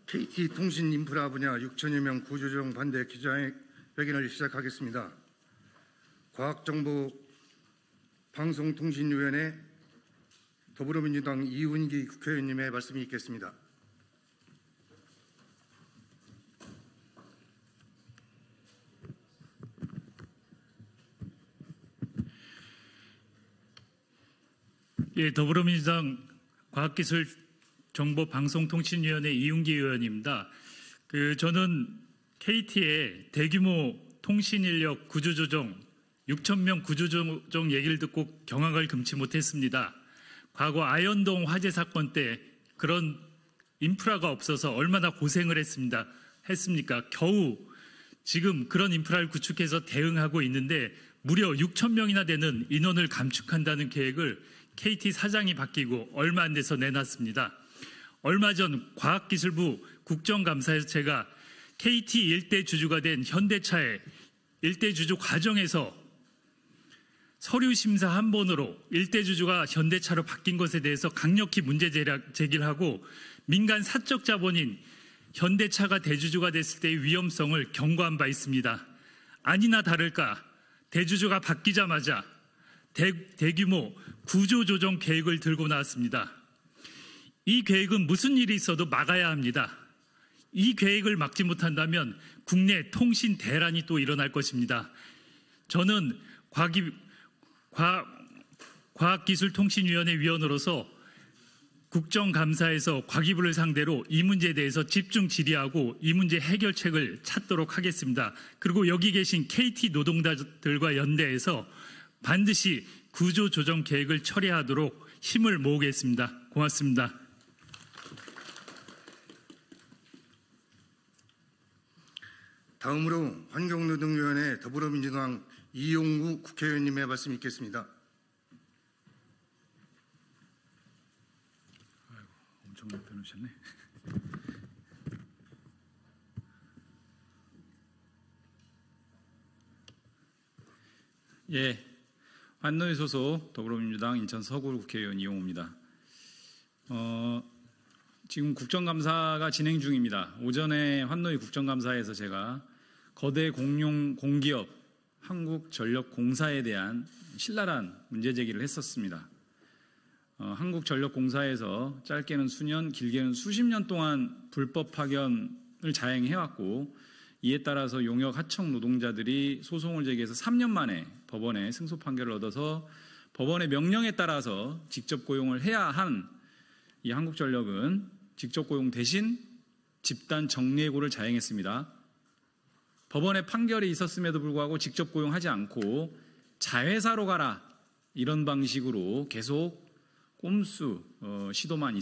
KT 통신 인프라 분야 6천여 명 구조조정 반대 기자회견을 시작하겠습니다. 과학정보방송통신위원회 더불어민주당 이훈기 국회의원님의 말씀이 있겠습니다. 예, 더불어민주당 과학기술정보방송통신위원회 이훈기 의원입니다. 저는 KT의 대규모 통신인력 구조조정 6,000명 구조조정 얘기를 듣고 경악을 금치 못했습니다. 과거 아현동 화재 사건 때 그런 인프라가 없어서 얼마나 고생을 했습니까? 겨우 지금 그런 인프라를 구축해서 대응하고 있는데 무려 6,000명이나 되는 인원을 감축한다는 계획을 KT 사장이 바뀌고 얼마 안 돼서 내놨습니다. 얼마 전 과학기술부 국정감사에서 제가 KT 일대 주주가 된 현대차의 일대 주주 과정에서 서류 심사 한 번으로 일대 주주가 현대차로 바뀐 것에 대해서 강력히 문제 제기를 하고 민간 사적 자본인 현대차가 대주주가 됐을 때의 위험성을 경고한 바 있습니다. 아니나 다를까 대주주가 바뀌자마자 대규모 구조조정 계획을 들고 나왔습니다. 이 계획은 무슨 일이 있어도 막아야 합니다. 이 계획을 막지 못한다면 국내 통신 대란이 또 일어날 것입니다. 저는 과학기술통신위원회 위원으로서 국정감사에서 과기부를 상대로 이 문제에 대해서 집중 질의하고 이 문제 해결책을 찾도록 하겠습니다. 그리고 여기 계신 KT 노동자들과 연대해서 반드시 구조조정 계획을 처리하도록 힘을 모으겠습니다. 고맙습니다. 다음으로 환경노동위원회 더불어민주당 이용우 국회의원님의 말씀이 있겠습니다. 아이고, 엄청 높여놓으셨네. 예, 환노위 소속 더불어민주당 인천 서구 국회의원 이용우입니다. 지금 국정감사가 진행 중입니다. 오전에 환노위 국정감사에서 제가 거대 공기업 한국전력공사에 대한 신랄한 문제 제기를 했었습니다. 한국전력공사에서 짧게는 수년, 길게는 수십 년 동안 불법 파견을 자행해왔고 이에 따라서 용역 하청 노동자들이 소송을 제기해서 3년 만에 법원에 승소 판결을 얻어서 법원의 명령에 따라서 직접 고용을 해야 한 이 한국전력은 직접 고용 대신 집단 정리해고를 자행했습니다. 법원의 판결이 있었음에도 불구하고 직접 고용하지 않고 자회사로 가라 이런 방식으로 계속 꼼수 시도만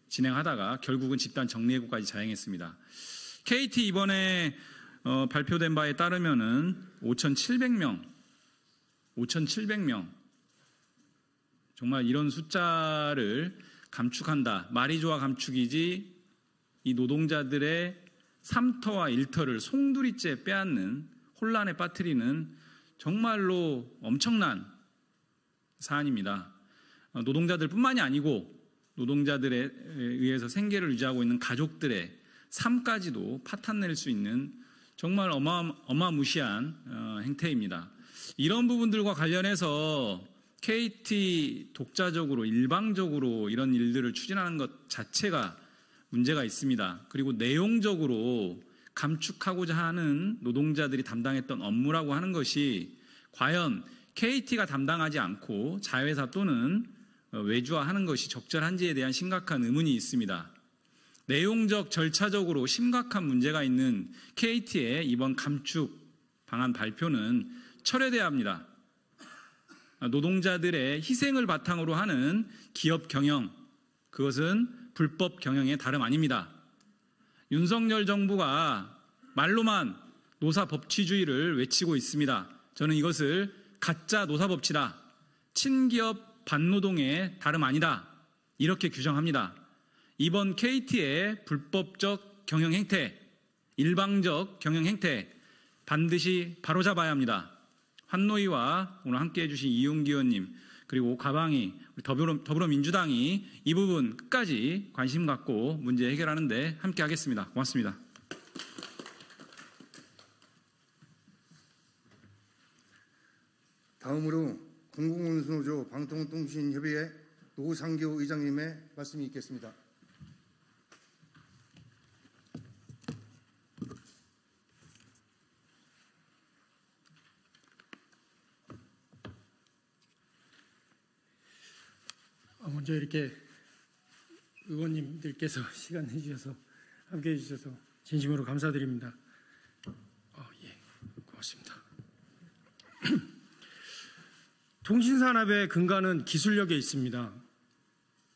진행하다가 결국은 집단 정리해고까지 자행했습니다. KT 이번에 발표된 바에 따르면은 5,700명 정말 이런 숫자를 감축한다. 말이 좋아 감축이지 이 노동자들의 3터와 1터를 송두리째 빼앗는 혼란에 빠뜨리는 정말로 엄청난 사안입니다. 노동자들뿐만이 아니고 노동자들에 의해서 생계를 유지하고 있는 가족들의 삶까지도 파탄낼 수 있는 정말 어마무시한 행태입니다. 이런 부분들과 관련해서 KT 독자적으로 일방적으로 이런 일들을 추진하는 것 자체가 문제가 있습니다. 그리고 내용적으로 감축하고자 하는 노동자들이 담당했던 업무라고 하는 것이 과연 KT가 담당하지 않고 자회사 또는 외주화하는 것이 적절한지에 대한 심각한 의문이 있습니다. 내용적, 절차적으로 심각한 문제가 있는 KT의 이번 감축 방안 발표는 철회돼야 합니다. 노동자들의 희생을 바탕으로 하는 기업 경영, 그것은 불법 경영의 다름 아닙니다. 윤석열 정부가 말로만 노사법치주의를 외치고 있습니다. 저는 이것을 가짜 노사법치다, 친기업 반노동의 다름 아니다, 이렇게 규정합니다. 이번 KT의 불법적 경영 행태, 일방적 경영 행태 반드시 바로잡아야 합니다. 환노위와 오늘 함께해 주신 이용기 의원님, 그리고 가방이 우리 더불어민주당이 이 부분 끝까지 관심 갖고 문제 해결하는 데 함께 하겠습니다. 고맙습니다. 다음으로 공공운수노조 방통통신협의회 노상교 의장님의 말씀이 있겠습니다. 먼저 이렇게 의원님들께서 시간 내주셔서 함께해 주셔서 진심으로 감사드립니다. 예, 고맙습니다. 통신산업의 근간은 기술력에 있습니다.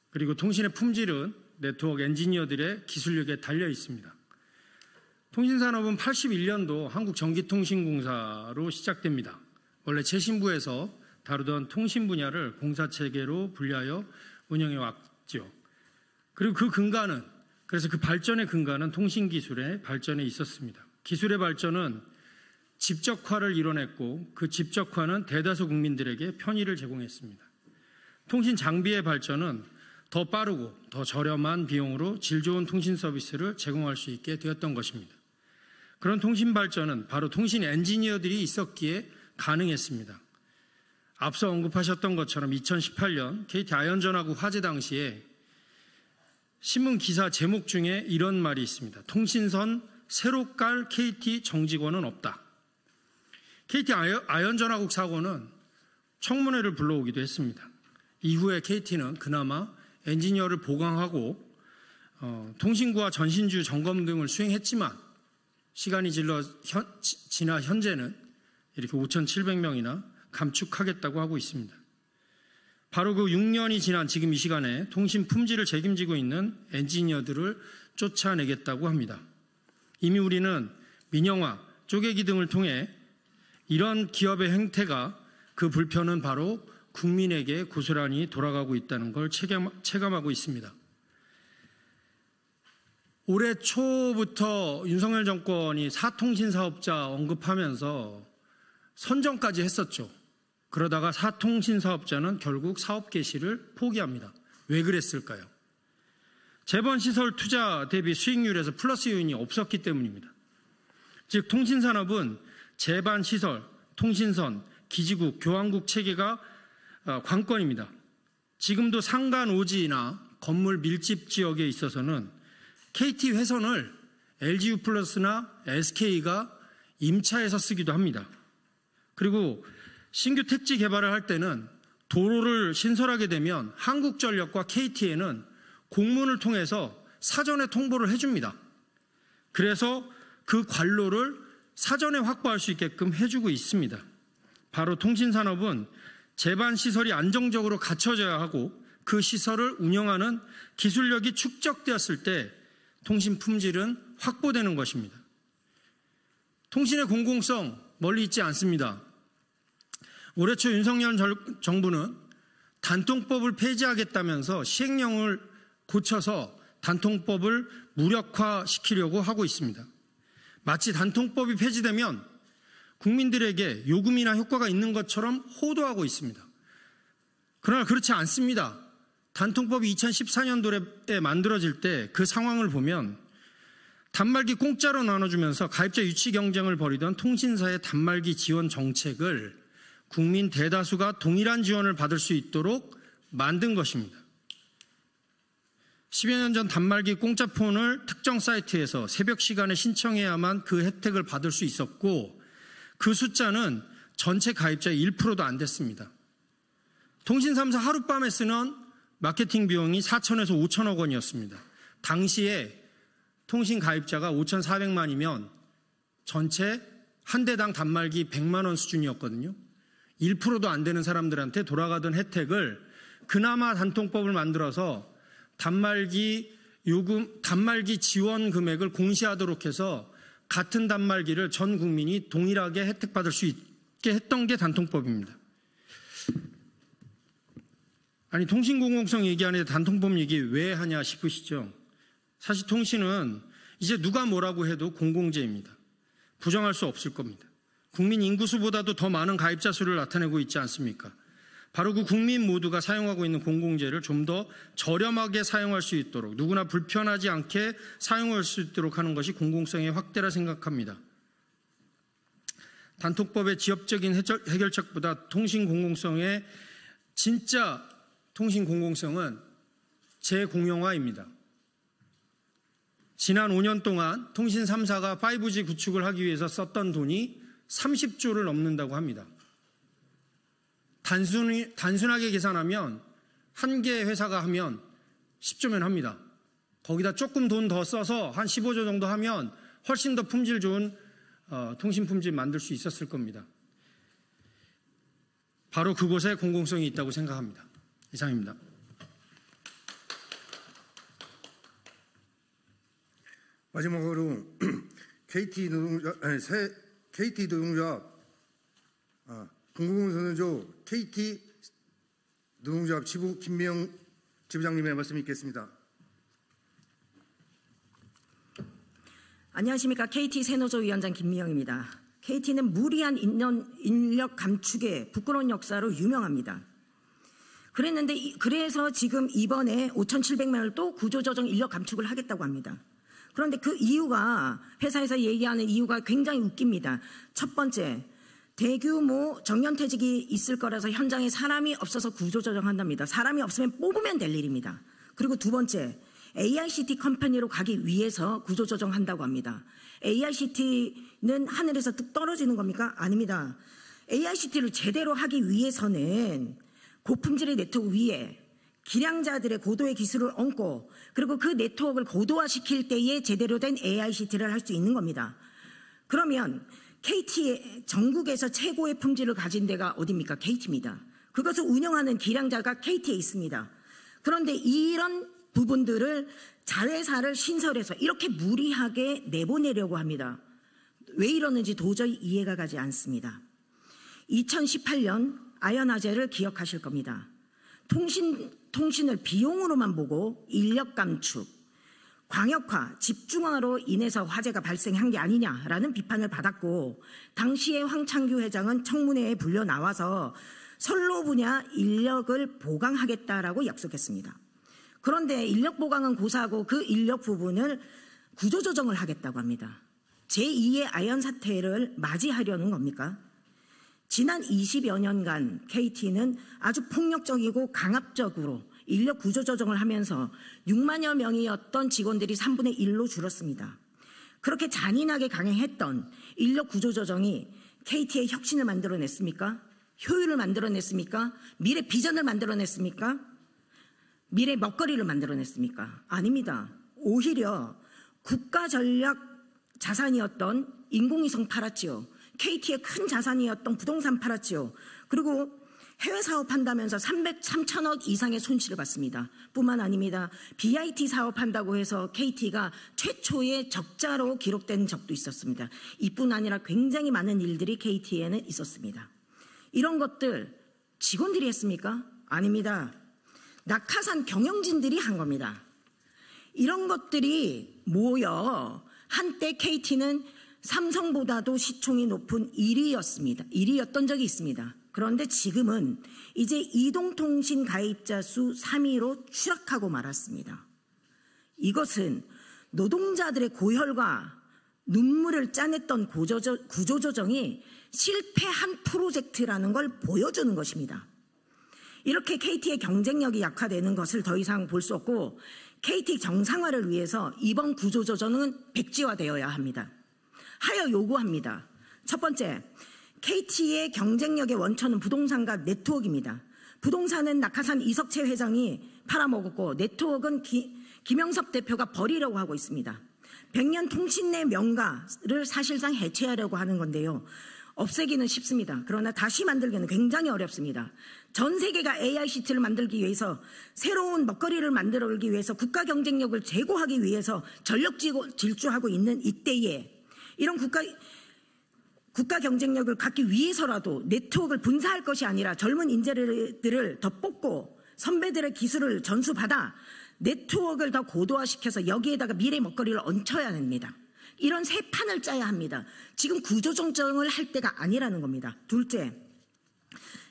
그리고 통신의 품질은 네트워크 엔지니어들의 기술력에 달려 있습니다. 통신산업은 81년도 한국전기통신공사로 시작됩니다. 원래 최신부에서 다루던 통신 분야를 공사체계로 분리하여 운영해 왔죠. 그리고 그래서 그 발전의 근간은 통신기술의 발전에 있었습니다. 기술의 발전은 집적화를 이뤄냈고 그 집적화는 대다수 국민들에게 편의를 제공했습니다. 통신 장비의 발전은 더 빠르고 더 저렴한 비용으로 질 좋은 통신 서비스를 제공할 수 있게 되었던 것입니다. 그런 통신 발전은 바로 통신 엔지니어들이 있었기에 가능했습니다. 앞서 언급하셨던 것처럼 2018년 KT 아현전화국 화재 당시에 신문 기사 제목 중에 이런 말이 있습니다. 통신선 새로 깔 KT 정직원은 없다. KT 아현전화국 사고는 청문회를 불러오기도 했습니다. 이후에 KT는 그나마 엔지니어를 보강하고 통신구와 전신주 점검 등을 수행했지만 시간이 지나 현재는 이렇게 5,700명이나 감축하겠다고 하고 있습니다. 바로 그 6년이 지난 지금 이 시간에 통신 품질을 책임지고 있는 엔지니어들을 쫓아내겠다고 합니다. 이미 우리는 민영화, 쪼개기 등을 통해 이런 기업의 행태가 그 불편은 바로 국민에게 고스란히 돌아가고 있다는 걸 체감하고 있습니다. 올해 초부터 윤석열 정권이 사통신사업자 언급하면서 선정까지 했었죠. 그러다가 사통신사업자는 결국 사업 개시를 포기합니다. 왜 그랬을까요? 재번시설 투자 대비 수익률에서 플러스 요인이 없었기 때문입니다. 즉 통신산업은 재반시설, 통신선, 기지국, 교환국 체계가 관건입니다. 지금도 상간 오지나 건물 밀집 지역에 있어서는 KT 회선을 LGU+나 SK가 임차해서 쓰기도 합니다. 그리고 신규 택지 개발을 할 때는 도로를 신설하게 되면 한국전력과 KT에는 공문을 통해서 사전에 통보를 해줍니다. 그래서 그 관로를 사전에 확보할 수 있게끔 해주고 있습니다. 바로 통신산업은 제반시설이 안정적으로 갖춰져야 하고 그 시설을 운영하는 기술력이 축적되었을 때 통신 품질은 확보되는 것입니다. 통신의 공공성 멀리 있지 않습니다. 올해 초 윤석열 정부는 단통법을 폐지하겠다면서 시행령을 고쳐서 단통법을 무력화시키려고 하고 있습니다. 마치 단통법이 폐지되면 국민들에게 요금이나 효과가 있는 것처럼 호도하고 있습니다. 그러나 그렇지 않습니다. 단통법이 2014년도에 만들어질 때 그 상황을 보면 단말기 공짜로 나눠주면서 가입자 유치 경쟁을 벌이던 통신사의 단말기 지원 정책을 국민 대다수가 동일한 지원을 받을 수 있도록 만든 것입니다. 10여 년 전 단말기 공짜폰을 특정 사이트에서 새벽 시간에 신청해야만 그 혜택을 받을 수 있었고 그 숫자는 전체 가입자의 1%도 안 됐습니다. 통신 3사 하룻밤에 쓰는 마케팅 비용이 4천에서 5천억 원이었습니다. 당시에 통신 가입자가 5,400만이면 전체 한 대당 단말기 100만 원 수준이었거든요. 1%도 안 되는 사람들한테 돌아가던 혜택을 그나마 단통법을 만들어서 단말기 지원 금액을 공시하도록 해서 같은 단말기를 전 국민이 동일하게 혜택받을 수 있게 했던 게 단통법입니다. 아니 통신공공성 얘기하는데 단통법 얘기 왜 하냐 싶으시죠? 사실 통신은 이제 누가 뭐라고 해도 공공재입니다. 부정할 수 없을 겁니다. 국민 인구수보다도 더 많은 가입자 수를 나타내고 있지 않습니까? 바로 그 국민 모두가 사용하고 있는 공공재를 좀 더 저렴하게 사용할 수 있도록, 누구나 불편하지 않게 사용할 수 있도록 하는 것이 공공성의 확대라 생각합니다. 단톡법의 지역적인 해결책보다 통신 공공성의 진짜 통신 공공성은 재공용화입니다. 지난 5년 동안 통신 3사가 5G 구축을 하기 위해서 썼던 돈이 30조를 넘는다고 합니다. 단순하게 계산하면 한 개 회사가 하면 10조면 합니다. 거기다 조금 돈 더 써서 한 15조 정도 하면 훨씬 더 품질 좋은 통신 품질 만들 수 있었을 겁니다. 바로 그곳에 공공성이 있다고 생각합니다. 이상입니다. 마지막으로 KT 노동조합 공공선언조 KT 노동조합 지부 김미영 지부장님의 말씀 있겠습니다. 안녕하십니까. KT 새노조 위원장 김미영입니다. KT는 무리한 인력 감축의 부끄러운 역사로 유명합니다. 그래서 지금 이번에 5,700명을 또 구조조정 인력 감축을 하겠다고 합니다. 그런데 그 이유가, 회사에서 얘기하는 이유가 굉장히 웃깁니다. 첫 번째, 대규모 정년퇴직이 있을 거라서 현장에 사람이 없어서 구조조정한답니다. 사람이 없으면 뽑으면 될 일입니다. 그리고 두 번째, AICT 컴퍼니로 가기 위해서 구조조정한다고 합니다. AICT는 하늘에서 뚝 떨어지는 겁니까? 아닙니다. AICT를 제대로 하기 위해서는 고품질의 네트워크 위에 기량자들의 고도의 기술을 얹고, 그리고 그 네트워크를 고도화시킬 때에 제대로 된 AICT를 할 수 있는 겁니다. 그러면 KT의 전국에서 최고의 품질을 가진 데가 어디입니까? KT입니다. 그것을 운영하는 기량자가 KT에 있습니다. 그런데 이런 부분들을 자회사를 신설해서 이렇게 무리하게 내보내려고 합니다. 왜 이러는지 도저히 이해가 가지 않습니다. 2018년 아연화재를 기억하실 겁니다. 통신을 비용으로만 보고 인력 감축, 광역화, 집중화로 인해서 화재가 발생한 게 아니냐라는 비판을 받았고, 당시에 황창규 회장은 청문회에 불려 나와서 선로 분야 인력을 보강하겠다라고 약속했습니다. 그런데 인력 보강은 고사하고 그 인력 부분을 구조조정을 하겠다고 합니다. 제2의 아연 사태를 맞이하려는 겁니까? 지난 20여 년간 KT는 아주 폭력적이고 강압적으로 인력 구조조정을 하면서 6만여 명이었던 직원들이 3분의 1로 줄었습니다. 그렇게 잔인하게 강행했던 인력 구조조정이 KT의 혁신을 만들어냈습니까? 효율을 만들어냈습니까? 미래 비전을 만들어냈습니까? 미래 먹거리를 만들어냈습니까? 아닙니다. 오히려 국가 전략 자산이었던 인공위성 팔았지요. KT의 큰 자산이었던 부동산 팔았지요. 그리고 해외 사업한다면서 3천억 이상의 손실을 봤습니다. 뿐만 아닙니다. BIT 사업한다고 해서 KT가 최초의 적자로 기록된 적도 있었습니다. 이뿐 아니라 굉장히 많은 일들이 KT에는 있었습니다. 이런 것들 직원들이 했습니까? 아닙니다. 낙하산 경영진들이 한 겁니다. 이런 것들이 모여 한때 KT는 삼성보다도 시총이 높은 1위였습니다. 1위였던 적이 있습니다. 그런데 지금은 이제 이동통신 가입자 수 3위로 추락하고 말았습니다. 이것은 노동자들의 고혈과 눈물을 짜냈던 구조조정이 실패한 프로젝트라는 걸 보여주는 것입니다. 이렇게 KT의 경쟁력이 약화되는 것을 더 이상 볼 수 없고, KT 정상화를 위해서 이번 구조조정은 백지화되어야 합니다. 하여 요구합니다. 첫 번째, KT의 경쟁력의 원천은 부동산과 네트워크입니다. 부동산은 낙하산 이석채 회장이 팔아먹었고, 네트워크는 김영섭 대표가 버리려고 하고 있습니다. 100년 통신내 명가를 사실상 해체하려고 하는 건데요. 없애기는 쉽습니다. 그러나 다시 만들기는 굉장히 어렵습니다. 전 세계가 AICT를 만들기 위해서, 새로운 먹거리를 만들기 위해서, 국가 경쟁력을 제고하기 위해서 전력 질주하고 있는 이때에 이런 국가 경쟁력을 갖기 위해서라도 네트워크를 분사할 것이 아니라 젊은 인재들을 더 뽑고 선배들의 기술을 전수받아 네트워크를 더 고도화시켜서 여기에다가 미래 먹거리를 얹혀야 됩니다. 이런 새 판을 짜야 합니다. 지금 구조조정을 할 때가 아니라는 겁니다. 둘째,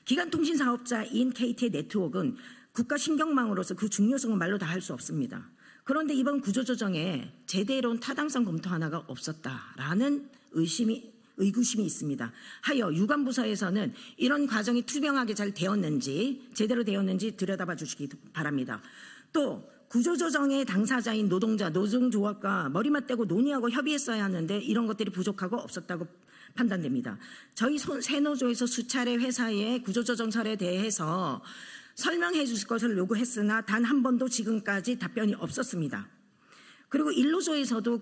기간통신 사업자인 KT의 네트워크는 국가 신경망으로서 그 중요성은 말로 다 할 수 없습니다. 그런데 이번 구조조정에 제대로운 타당성 검토 하나가 없었다라는 의구심이 있습니다. 하여 유관부서에서는 이런 과정이 투명하게 잘 되었는지, 제대로 되었는지 들여다봐 주시기 바랍니다. 또 구조조정의 당사자인 노동자, 노동조합과 머리맡 대고 논의하고 협의했어야 하는데 이런 것들이 부족하고 없었다고 판단됩니다. 저희 새노조에서 수차례 회사의 구조조정설에 대해서 설명해 주실 것을 요구했으나 단 한 번도 지금까지 답변이 없었습니다. 그리고 일노조에서도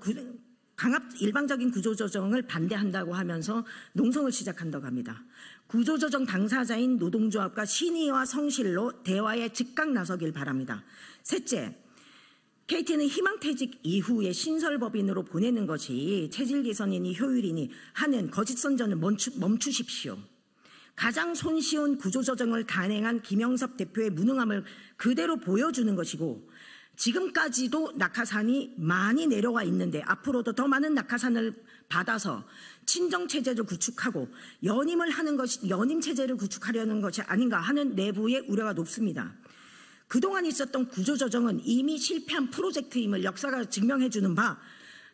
일방적인 구조조정을 반대한다고 하면서 농성을 시작한다고 합니다. 구조조정 당사자인 노동조합과 신의와 성실로 대화에 즉각 나서길 바랍니다. 셋째, KT는 희망퇴직 이후에 신설법인으로 보내는 것이 체질 개선이니 효율이니 하는 거짓 선전을 멈추십시오. 가장 손쉬운 구조조정을 단행한 김영섭 대표의 무능함을 그대로 보여주는 것이고 지금까지도 낙하산이 많이 내려와 있는데 앞으로도 더 많은 낙하산을 받아서 친정체제를 구축하고 연임 체제를 구축하려는 것이 아닌가 하는 내부의 우려가 높습니다. 그동안 있었던 구조조정은 이미 실패한 프로젝트임을 역사가 증명해주는 바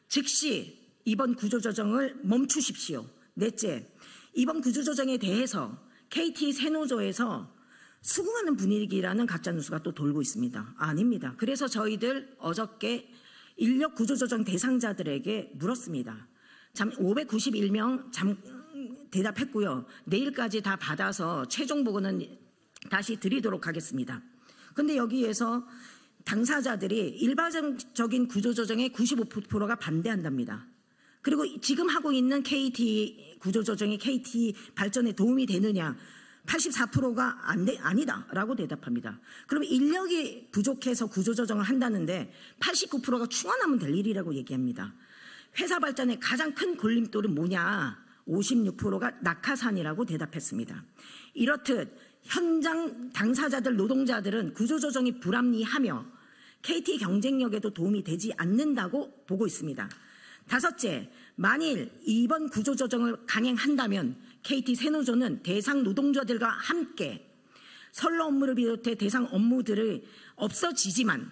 즉시 이번 구조조정을 멈추십시오. 넷째, 이번 구조조정에 대해서 KT 새노조에서 수긍하는 분위기라는 가짜뉴스가 또 돌고 있습니다. 아닙니다. 그래서 저희들 어저께 인력 구조조정 대상자들에게 물었습니다. 591명 대답했고요. 내일까지 다 받아서 최종 보고는 다시 드리도록 하겠습니다. 그런데 여기에서 당사자들이 일반적인 구조조정의 95%가 반대한답니다. 그리고 지금 하고 있는 KT 구조조정이 KT 발전에 도움이 되느냐? 84%가 아니다라고 대답합니다. 그럼 인력이 부족해서 구조조정을 한다는데 89%가 충원하면 될 일이라고 얘기합니다. 회사 발전의 가장 큰 걸림돌은 뭐냐? 56%가 낙하산이라고 대답했습니다. 이렇듯 현장 당사자들 노동자들은 구조조정이 불합리하며 KT 경쟁력에도 도움이 되지 않는다고 보고 있습니다. 다섯째, 만일 이번 구조조정을 강행한다면 KT 새노조는 대상 노동자들과 함께 선로 업무를 비롯해 대상 업무들이 없어지지만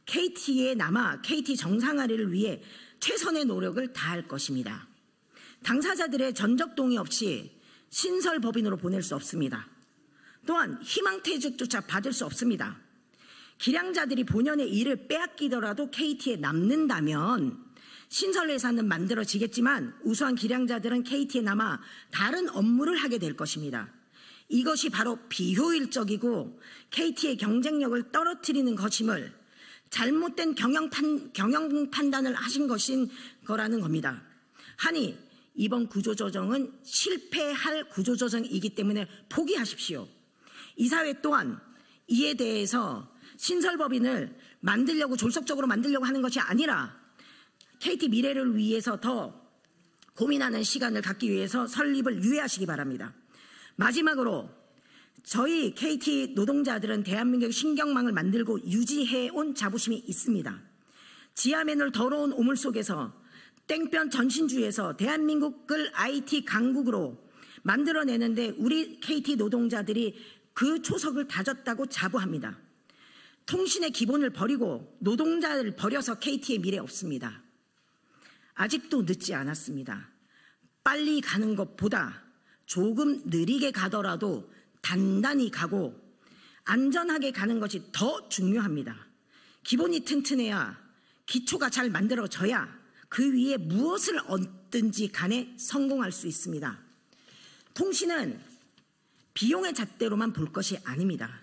KT에 남아 KT 정상화를 위해 최선의 노력을 다할 것입니다. 당사자들의 전적 동의 없이 신설법인으로 보낼 수 없습니다. 또한 희망퇴직조차 받을 수 없습니다. 기량자들이 본연의 일을 빼앗기더라도 KT에 남는다면 신설회사는 만들어지겠지만 우수한 기량자들은 KT에 남아 다른 업무를 하게 될 것입니다. 이것이 바로 비효율적이고 KT의 경쟁력을 떨어뜨리는 것임을 잘못된 경영 판단을 하신 것인 거라는 겁니다. 하니 이번 구조조정은 실패할 구조조정이기 때문에 포기하십시오. 이 사회 또한 이에 대해서 신설법인을 졸속적으로 만들려고 하는 것이 아니라 KT 미래를 위해서 더 고민하는 시간을 갖기 위해서 설립을 유예하시기 바랍니다. 마지막으로 저희 KT 노동자들은 대한민국의 신경망을 만들고 유지해온 자부심이 있습니다. 지하맨홀 더러운 오물 속에서 땡볕 전신주에서 대한민국을 IT 강국으로 만들어내는데 우리 KT 노동자들이 그 초석을 다졌다고 자부합니다. 통신의 기본을 버리고 노동자를 버려서 KT의 미래 없습니다. 아직도 늦지 않았습니다. 빨리 가는 것보다 조금 느리게 가더라도 단단히 가고 안전하게 가는 것이 더 중요합니다. 기본이 튼튼해야 기초가 잘 만들어져야 그 위에 무엇을 얻든지 간에 성공할 수 있습니다. 통신은 비용의 잣대로만 볼 것이 아닙니다.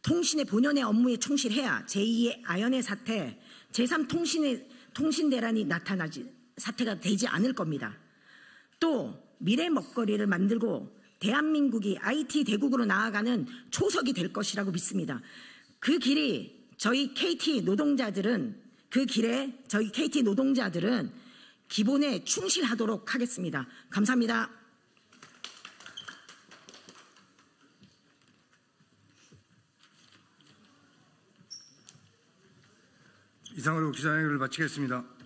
통신의 본연의 업무에 충실해야 제2의 아연의 사태, 제3통신대란이 사태가 되지 않을 겁니다. 또 미래 먹거리를 만들고 대한민국이 IT 대국으로 나아가는 초석이 될 것이라고 믿습니다. 그 길이 저희 KT 노동자들은 기본에 충실하도록 하겠습니다. 감사합니다. 이상으로 기자회견을 마치겠습니다.